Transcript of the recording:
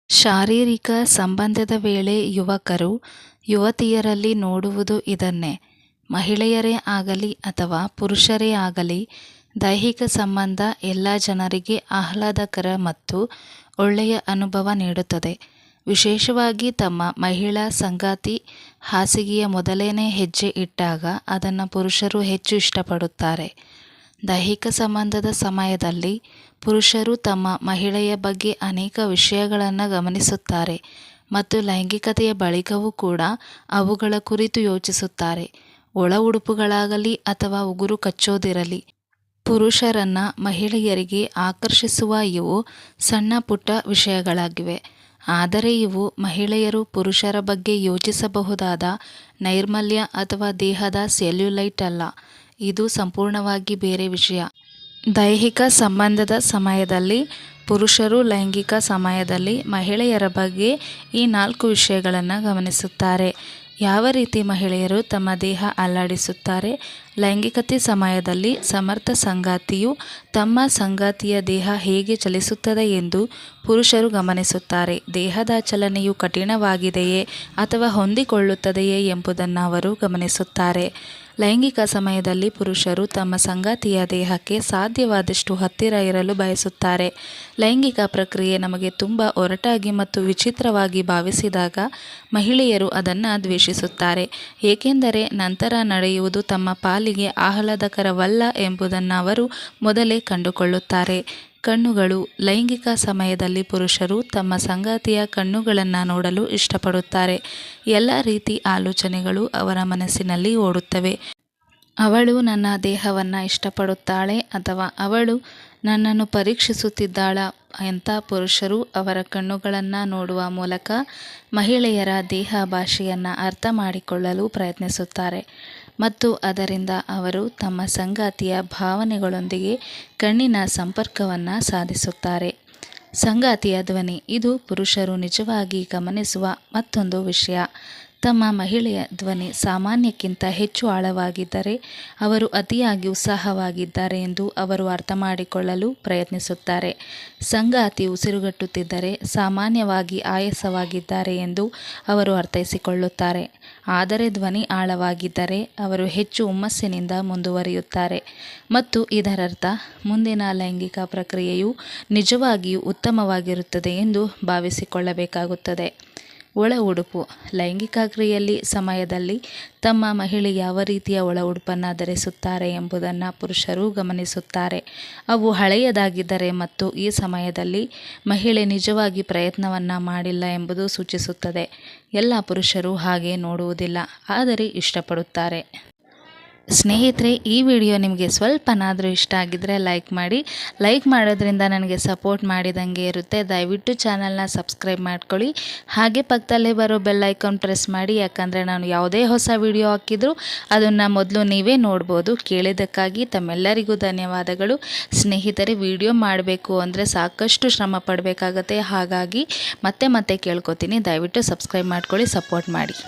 ಶಾರೀರಿಕ ಸಂಬಂಧದ ವೇಳೆ ಯುವಕರು ಯುವತಿಯರಲ್ಲಿ ನೋಡುವುದು ಇದನ್ನೇ. ಮಹಿಳೆಯರೇ ಆಗಲಿ ಅಥವಾ ಪುರುಷರೇ ಆಗಲಿ, ದೈಹಿಕ ಸಂಬಂಧ ಎಲ್ಲ ಜನರಿಗೆ ಆಹ್ಲಾದಕರ ಮತ್ತು ಒಳ್ಳೆಯ ಅನುಭವ ನೀಡುತ್ತದೆ. ವಿಶೇಷವಾಗಿ ತಮ್ಮ ಮಹಿಳಾ ಸಂಗಾತಿ ಹಾಸಿಗೆಯ ಮೊದಲನೇ ಹೆಜ್ಜೆ ಇಟ್ಟಾಗ ಅದನ್ನು ಪುರುಷರು ಹೆಚ್ಚು ಇಷ್ಟಪಡುತ್ತಾರೆ. ದೈಹಿಕ ಸಂಬಂಧದ ಸಮಯದಲ್ಲಿ ಪುರುಷರು ತಮ್ಮ ಮಹಿಳೆಯ ಬಗ್ಗೆ ಅನೇಕ ವಿಷಯಗಳನ್ನು ಗಮನಿಸುತ್ತಾರೆ ಮತ್ತು ಲೈಂಗಿಕತೆಯ ಬಳಿಕವೂ ಕೂಡ ಅವುಗಳ ಕುರಿತು ಯೋಚಿಸುತ್ತಾರೆ. ಒಳ ಉಡುಪುಗಳಾಗಲಿ ಅಥವಾ ಉಗುರು ಕಚ್ಚೋದಿರಲಿ, ಪುರುಷರನ್ನ ಮಹಿಳೆಯರಿಗೆ ಆಕರ್ಷಿಸುವ ಇವು ಸಣ್ಣ ಪುಟ್ಟ ವಿಷಯಗಳಾಗಿವೆ. ಆದರೆ ಇವು ಮಹಿಳೆಯರು ಪುರುಷರ ಬಗ್ಗೆ ಯೋಚಿಸಬಹುದಾದ ನೈರ್ಮಲ್ಯ ಅಥವಾ ದೇಹದ ಸೆಲ್ಯುಲೈಟ್ ಅಲ್ಲ. ಇದು ಸಂಪೂರ್ಣವಾಗಿ ಬೇರೆ ವಿಷಯ. ದೈಹಿಕ ಸಂಬಂಧದ ಸಮಯದಲ್ಲಿ ಪುರುಷರು ಲೈಂಗಿಕ ಸಮಯದಲ್ಲಿ ಮಹಿಳೆಯರ ಬಗ್ಗೆ ಈ 4 ವಿಷಯಗಳನ್ನು ಗಮನಿಸುತ್ತಾರೆ. ಯಾವ ರೀತಿ ಮಹಿಳೆಯರು ತಮ್ಮ ದೇಹ ಅಲ್ಲಾಡಿಸುತ್ತಾರೆ. ಲೈಂಗಿಕತೆ ಸಮಯದಲ್ಲಿ ಸಮರ್ಥ ಸಂಗಾತಿಯು ತಮ್ಮ ಸಂಗಾತಿಯ ದೇಹ ಹೇಗೆ ಚಲಿಸುತ್ತದೆ ಎಂದು ಪುರುಷರು ಗಮನಿಸುತ್ತಾರೆ. ದೇಹದ ಚಲನೆಯು ಕಠಿಣವಾಗಿದೆಯೇ ಅಥವಾ ಹೊಂದಿಕೊಳ್ಳುತ್ತದೆಯೇ ಎಂಬುದನ್ನು ಅವರು ಗಮನಿಸುತ್ತಾರೆ. ಲೈಂಗಿಕ ಸಮಯದಲ್ಲಿ ಪುರುಷರು ತಮ್ಮ ಸಂಗಾತಿಯ ದೇಹಕ್ಕೆ ಸಾಧ್ಯವಾದಷ್ಟು ಹತ್ತಿರ ಇರಲು ಬಯಸುತ್ತಾರೆ. ಲೈಂಗಿಕ ಪ್ರಕ್ರಿಯೆ ನಮಗೆ ತುಂಬ ಒರಟಾಗಿ ಮತ್ತು ವಿಚಿತ್ರವಾಗಿ ಭಾವಿಸಿದಾಗ ಮಹಿಳೆಯರು ಅದನ್ನು ದ್ವೇಷಿಸುತ್ತಾರೆ, ಏಕೆಂದರೆ ನಂತರ ನಡೆಯುವುದು ತಮ್ಮ ಪಾಲಿಗೆ ಆಹ್ಲಾದಕರವಲ್ಲ ಎಂಬುದನ್ನು ಅವರು ಮೊದಲೇ ಕಂಡುಕೊಳ್ಳುತ್ತಾರೆ. ಕಣ್ಣುಗಳು. ಲೈಂಗಿಕ ಸಮಯದಲ್ಲಿ ಪುರುಷರು ತಮ್ಮ ಸಂಗಾತಿಯ ಕಣ್ಣುಗಳನ್ನು ನೋಡಲು ಇಷ್ಟಪಡುತ್ತಾರೆ. ಎಲ್ಲ ರೀತಿ ಆಲೋಚನೆಗಳು ಅವರ ಮನಸ್ಸಿನಲ್ಲಿ ಓಡುತ್ತವೆ. ಅವಳು ನನ್ನ ದೇಹವನ್ನು ಇಷ್ಟಪಡುತ್ತಾಳೆ ಅಥವಾ ಅವಳು ನನ್ನನ್ನು ಪರೀಕ್ಷಿಸುತ್ತಿದ್ದಾಳ ಅಂತ ಪುರುಷರು ಅವರ ಕಣ್ಣುಗಳನ್ನು ನೋಡುವ ಮೂಲಕ ಮಹಿಳೆಯರ ದೇಹ ಭಾಷೆಯನ್ನು ಅರ್ಥ ಮಾಡಿಕೊಳ್ಳಲು ಪ್ರಯತ್ನಿಸುತ್ತಾರೆ ಮತ್ತು ಅದರಿಂದ ಅವರು ತಮ್ಮ ಸಂಗಾತಿಯ ಭಾವನೆಗಳೊಂದಿಗೆ ಕಣ್ಣಿನ ಸಂಪರ್ಕವನ್ನು ಸಾಧಿಸುತ್ತಾರೆ. ಸಂಗಾತಿಯ ಧ್ವನಿ. ಇದು ಪುರುಷರು ನಿಜವಾಗಿ ಗಮನಿಸುವ ಮತ್ತೊಂದು ವಿಷಯ. ತಮ್ಮ ಮಹಿಳೆಯ ಧ್ವನಿ ಸಾಮಾನ್ಯಕ್ಕಿಂತ ಹೆಚ್ಚು ಆಳವಾಗಿದ್ದರೆ ಅವರು ಅತಿಯಾಗಿ ಉತ್ಸಾಹವಾಗಿದ್ದಾರೆ ಎಂದು ಅವರು ಅರ್ಥ ಮಾಡಿಕೊಳ್ಳಲು ಪ್ರಯತ್ನಿಸುತ್ತಾರೆ. ಸಂಗಾತಿ ಉಸಿರುಗಟ್ಟುತ್ತಿದ್ದರೆ ಸಾಮಾನ್ಯವಾಗಿ ಆಯಾಸವಾಗಿದ್ದಾರೆ ಎಂದು ಅವರು ಅರ್ಥೈಸಿಕೊಳ್ಳುತ್ತಾರೆ. ಆದರೆ ಧ್ವನಿ ಆಳವಾಗಿದ್ದರೆ ಅವರು ಹೆಚ್ಚು ಹುಮ್ಮಸ್ಸಿನಿಂದ ಮುಂದುವರಿಯುತ್ತಾರೆ ಮತ್ತು ಇದರರ್ಥ ಮುಂದಿನ ಲೈಂಗಿಕ ಪ್ರಕ್ರಿಯೆಯು ನಿಜವಾಗಿಯೂ ಉತ್ತಮವಾಗಿರುತ್ತದೆ ಎಂದು ಭಾವಿಸಿಕೊಳ್ಳಬೇಕಾಗುತ್ತದೆ. ಒಳ ಉಡುಪು. ಲೈಂಗಿಕ ಕ್ರಿಯೆಯಲ್ಲಿ ಸಮಯದಲ್ಲಿ ತಮ್ಮ ಮಹಿಳೆ ಯಾವ ರೀತಿಯ ಒಳ ಉಡುಪನ್ನು ಧರಿಸುತ್ತಾರೆ ಎಂಬುದನ್ನು ಪುರುಷರು ಗಮನಿಸುತ್ತಾರೆ. ಅವು ಹಳೆಯದಾಗಿದ್ದರೆ ಮತ್ತು ಈ ಸಮಯದಲ್ಲಿ ಮಹಿಳೆ ನಿಜವಾಗಿ ಪ್ರಯತ್ನವನ್ನು ಮಾಡಿಲ್ಲ ಎಂಬುದು ಸೂಚಿಸುತ್ತದೆ. ಎಲ್ಲ ಪುರುಷರು ಹಾಗೆ ನೋಡುವುದಿಲ್ಲ, ಆದರೆ ಇಷ್ಟಪಡುತ್ತಾರೆ. ಸ್ನೇಹಿತರೆ, ಈ ವಿಡಿಯೋ ನಿಮಗೆ ಸ್ವಲ್ಪನಾದರೂ ಇಷ್ಟ ಆಗಿದ್ದರೆ ಲೈಕ್ ಮಾಡಿ. ಲೈಕ್ ಮಾಡೋದ್ರಿಂದ ನನಗೆ ಸಪೋರ್ಟ್ ಮಾಡಿದಂಗೆ ಇರುತ್ತೆ. ದಯವಿಟ್ಟು ಚಾನಲ್ನ ಸಬ್ಸ್ಕ್ರೈಬ್ ಮಾಡ್ಕೊಳ್ಳಿ. ಹಾಗೆ ಪಕ್ಕದಲ್ಲೇ ಬರೋ ಬೆಲ್ ಐಕಾನ್ ಪ್ರೆಸ್ ಮಾಡಿ, ಯಾಕಂದರೆ ನಾನು ಯಾವುದೇ ಹೊಸ ವಿಡಿಯೋ ಹಾಕಿದರೂ ಅದನ್ನು ಮೊದಲು ನೀವೇ ನೋಡ್ಬೋದು. ಕೇಳಿದ್ದಕ್ಕಾಗಿ ತಮ್ಮೆಲ್ಲರಿಗೂ ಧನ್ಯವಾದಗಳು. ಸ್ನೇಹಿತರೆ, ವಿಡಿಯೋ ಮಾಡಬೇಕು ಅಂದರೆ ಸಾಕಷ್ಟು ಶ್ರಮ ಪಡಬೇಕಾಗತ್ತೆ. ಹಾಗಾಗಿ ಮತ್ತೆ ಕೇಳ್ಕೊತೀನಿ, ದಯವಿಟ್ಟು ಸಬ್ಸ್ಕ್ರೈಬ್ ಮಾಡ್ಕೊಳ್ಳಿ, ಸಪೋರ್ಟ್ ಮಾಡಿ.